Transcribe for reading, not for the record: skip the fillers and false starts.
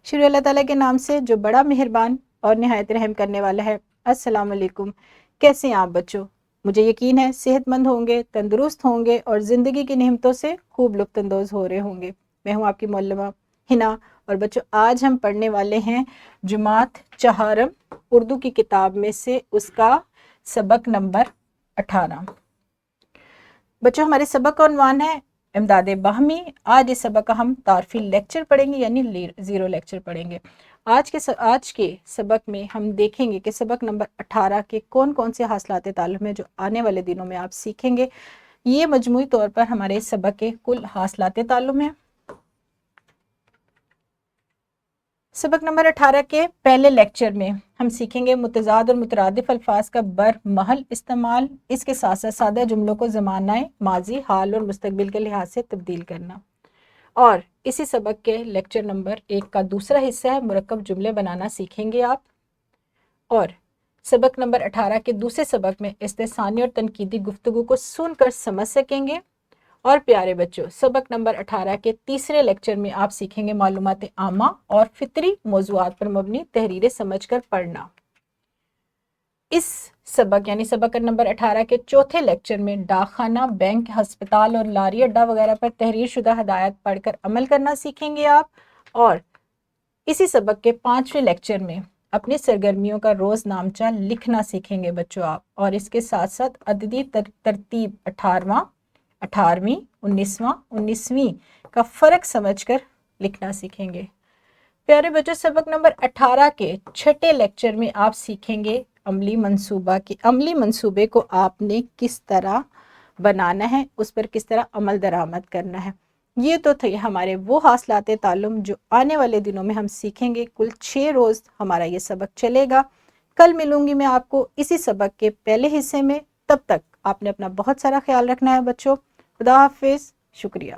شروع اللہ تعالیٰ کے نام سے جو بڑا مہربان اور نہایت رحم کرنے والا ہے۔ السلام علیکم، کیسے ہیں آپ بچوں؟ مجھے یقین ہے صحت مند ہوں گے، تندرست ہوں گے اور زندگی کی نعمتوں سے خوب لطف اندوز ہو رہے ہوں گے۔ میں ہوں آپ کی معلمہ ہنا، اور بچوں آج ہم پڑھنے والے ہیں جماعت چہارم اردو کی کتاب میں سے اس کا سبق نمبر 18۔ بچوں ہمارے سبق کا عنوان ہے امداد باہمی۔ آج اس سبق کا ہم تعارفی لیکچر پڑھیں گے، یعنی زیرو لیکچر پڑھیں گے۔ آج کے سبق میں ہم دیکھیں گے کہ سبق نمبر 18 کے کون کون سے حاصلات تعلم ہیں جو آنے والے دنوں میں آپ سیکھیں گے۔ یہ مجموعی طور پر ہمارے اس سبق کے کل حاصلات تعلم ہیں۔ سبق نمبر 18 کے پہلے لیکچر میں ہم سیکھیں گے متضاد اور مترادف الفاظ کا برمحل استعمال، اس کے ساتھ ساتھ سادہ جملوں کو زمانہ ماضی، حال اور مستقبل کے لحاظ سے تبدیل کرنا۔ اور اسی سبق کے لیکچر نمبر 1 کا دوسرا حصہ ہے مرکب جملے بنانا سیکھیں گے آپ۔ اور سبق نمبر 18 کے دوسرے سبق میں استحسانی اور تنقیدی گفتگو کو سن کر سمجھ سکیں گے۔ اور پیارے بچوں سبق نمبر 18 کے تیسرے لیکچر میں آپ سیکھیں گے معلومات عامہ اور فطری موضوعات پر مبنی تحریریں سمجھ کر پڑھنا۔ اس سبق یعنی سبق نمبر 18 کے چوتھے لیکچر میں ڈاک خانہ، بینک، ہسپتال اور لاری اڈا وغیرہ پر تحریر شدہ ہدایات پڑھ کر عمل کرنا سیکھیں گے آپ۔ اور اسی سبق کے 5ویں لیکچر میں اپنی سرگرمیوں کا روز نامچہ لکھنا سیکھیں گے بچوں آپ، اور اس کے ساتھ ساتھ عددی ترتیب 18واں، 18ویں، 19واں، 19ویں کا فرق سمجھ کر لکھنا سیکھیں گے۔ پیارے بچوں سبق نمبر 18 کے چھٹے لیکچر میں آپ سیکھیں گے عملی منصوبے کو آپ نے کس طرح بنانا ہے، اس پر کس طرح عمل درآمد کرنا ہے۔ یہ تو تھے ہمارے وہ حاصلات تعلم جو آنے والے دنوں میں ہم سیکھیں گے۔ کل 6 روز ہمارا یہ سبق چلے گا۔ کل ملوں گی میں آپ کو اسی سبق کے پہلے حصے میں۔ تب تک آپ نے اپنا بہت سارا خیال رکھنا ہے بچوں۔ خدا حافظ، شکریہ۔